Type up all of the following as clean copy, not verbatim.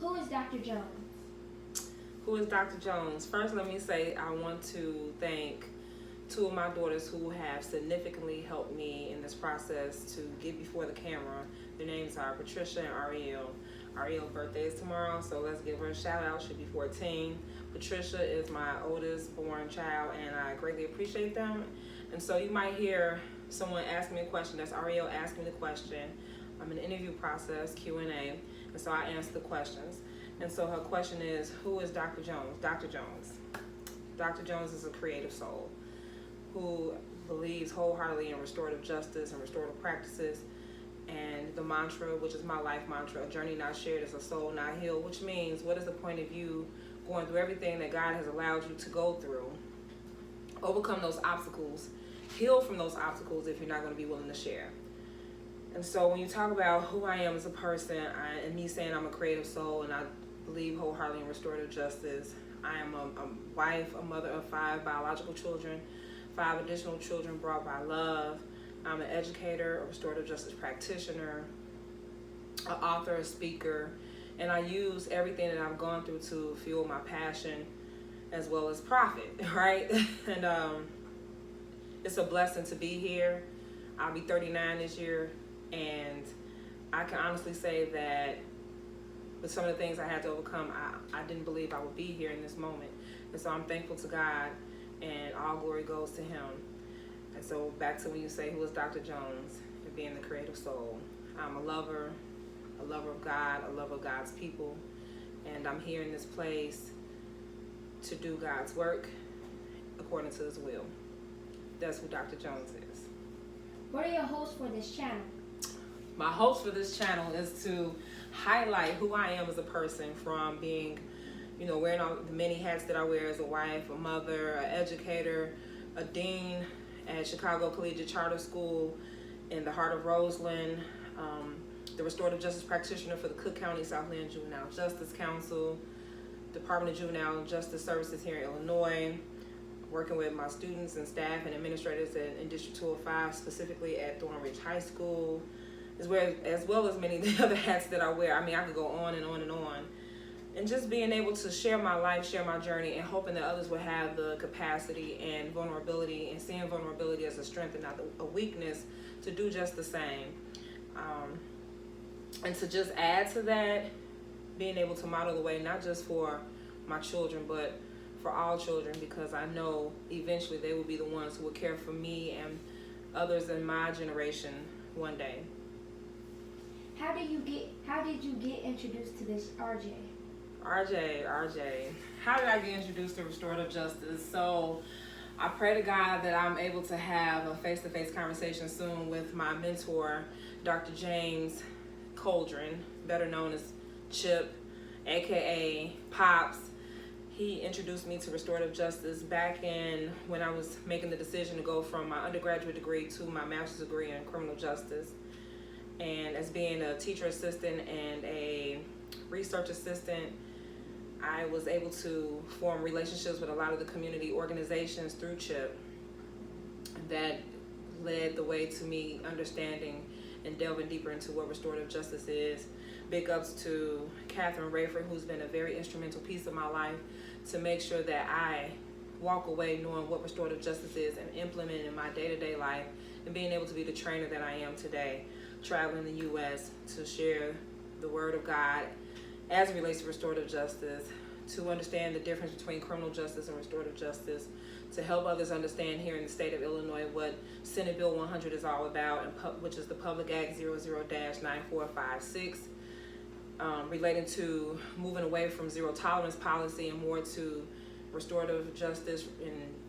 Who is Dr. Jones? Who is Dr. Jones? First, let me say I want to thank two of my daughters who have significantly helped me in this process to get before the camera. Their names are Patricia and Ariel. Ariel's birthday is tomorrow, so let's give her a shout out. She'll be 14. Patricia is my oldest born child, and I greatly appreciate them. And so you might hear someone ask me a question. That's Ariel asking me the question. I'm in the interview process, Q&A, and so I answer the questions. And so her question is, who is Dr. Jones? Dr. Jones. Dr. Jones is a creative soul who believes wholeheartedly in restorative justice and restorative practices. And the mantra, which is my life mantra, a journey not shared is a soul not healed, which means what is the point of you going through everything that God has allowed you to go through, overcome those obstacles, heal from those obstacles if you're not going to be willing to share. And so when you talk about who I am as a person, and me saying I'm a creative soul and I believe wholeheartedly in restorative justice, I am a wife, a mother of 5 biological children, 5 additional children brought by love. I'm an educator, a restorative justice practitioner, an author, a speaker, and I use everything that I've gone through to fuel my passion as well as profit, right? And it's a blessing to be here. I'll be 39 this year, and I can honestly say that with some of the things I had to overcome, I didn't believe I would be here in this moment. And so I'm thankful to God, and all glory goes to Him. And so back to when you say, who is Dr. Jones and being the creative soul? I'm a lover of God, a lover of God's people, and I'm here in this place to do God's work according to His will. That's who Dr. Jones is. What are your hosts for this channel? My hope for this channel is to highlight who I am as a person, from being, wearing all the many hats that I wear as a wife, a mother, an educator, a dean at Chicago Collegiate Charter School in the heart of Roseland, the restorative justice practitioner for the Cook County Southland Juvenile Justice Council, Department of Juvenile Justice Services here in Illinois, working with my students and staff and administrators in District 205, specifically at Thornridge High School, as well as many of the other hats that I wear. I mean, I could go on and on and on. And just being able to share my life, share my journey, and hoping that others will have the capacity and vulnerability, and seeing vulnerability as a strength and not a weakness, to do just the same. And to just add to that, being able to model the way, not just for my children, but for all children, because I know eventually they will be the ones who will care for me and others in my generation one day. How did you get introduced to this RJ? RJ. How did I get introduced to restorative justice? So I pray to God that I'm able to have a face-to-face conversation soon with my mentor, Dr. James Coldren, better known as Chip, aka Pops. He introduced me to restorative justice back in when I was making the decision to go from my undergraduate degree to my master's degree in criminal justice. And as being a teacher assistant and a research assistant, I was able to form relationships with a lot of the community organizations through CHIP that led the way to me understanding and delving deeper into what restorative justice is. Big ups to Catherine Rayford, who's been a very instrumental piece of my life to make sure that I walk away knowing what restorative justice is and implement it in my day-to-day life, and being able to be the trainer that I am today, traveling the U.S. to share the word of God as it relates to restorative justice, to understand the difference between criminal justice and restorative justice, to help others understand here in the state of Illinois what Senate Bill 100 is all about, which is the Public Act 00-9456, relating to moving away from zero tolerance policy and more to restorative justice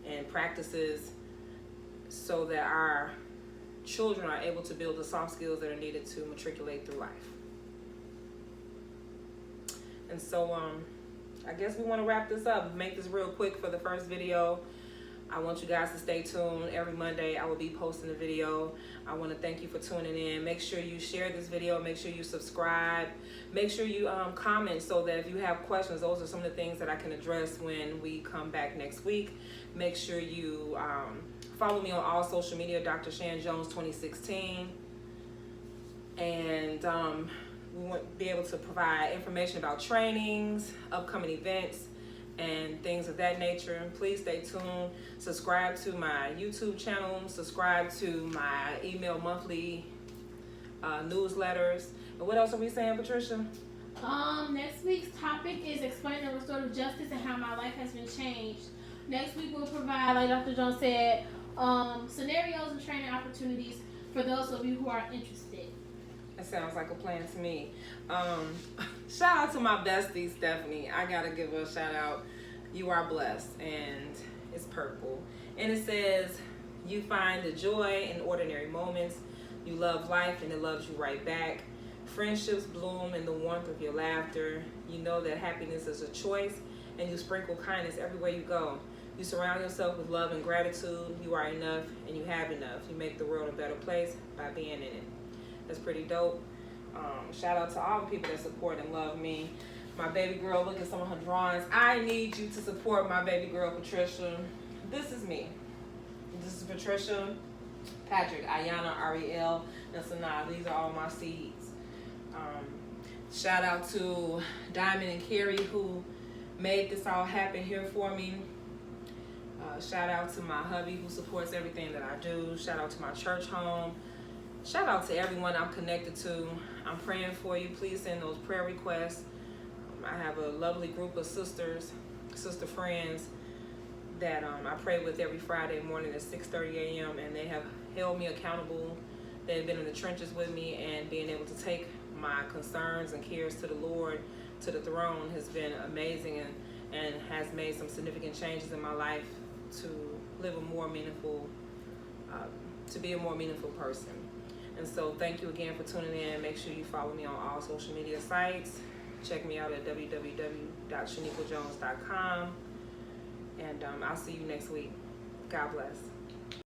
and practices, so that our children are able to build the soft skills that are needed to matriculate through life. And so I guess we want to wrap this up, make this real quick for the first video. I want you guys to stay tuned. Every Monday I will be posting a video. I want to thank you for tuning in. Make sure you share this video. Make sure you subscribe. Make sure you comment, so that if you have questions, those are some of the things that I can address when we come back next week. Make sure you follow me on all social media, Dr. Shan Jones 2016. And We want to be able to provide information about trainings, upcoming events, and things of that nature. Please stay tuned. Subscribe to my YouTube channel. Subscribe to my email monthly newsletters. And what else are we saying, Patricia? Next week's topic is explaining restorative justice and how my life has been changed. Next week we'll provide, like Dr. Jones said, scenarios and training opportunities for those of you who are interested. That sounds like a plan to me. Shout out to my bestie, Stephanie. I gotta give her a shout out. You are blessed, and it's purple. And it says, you find the joy in ordinary moments. You love life, and it loves you right back. Friendships bloom in the warmth of your laughter. You know that happiness is a choice, and you sprinkle kindness everywhere you go. You surround yourself with love and gratitude. You are enough, and you have enough. You make the world a better place by being in it. That's pretty dope. Shout out to all the people that support and love me. My baby girl, look at some of her drawings. I need you to support my baby girl, Patricia. This is me. This is Patricia, Patrick, Ayana, Ariel, and Sanaa. These are all my seeds. Shout out to Diamond and Carrie who made this all happen here for me. Shout out to my hubby who supports everything that I do. Shout out to my church home. Shout out to everyone I'm connected to. I'm praying for you. Please send those prayer requests. I have a lovely group of sister friends that I pray with every Friday morning at 6:30 a.m. and they have held me accountable. They've been in the trenches with me, and being able to take my concerns and cares to the Lord, to the throne, has been amazing and has made some significant changes in my life to live a more meaningful, to be a more meaningful person. And so thank you again for tuning in. Make sure you follow me on all social media sites. Check me out at www.shaniquajones.com. And I'll see you next week. God bless.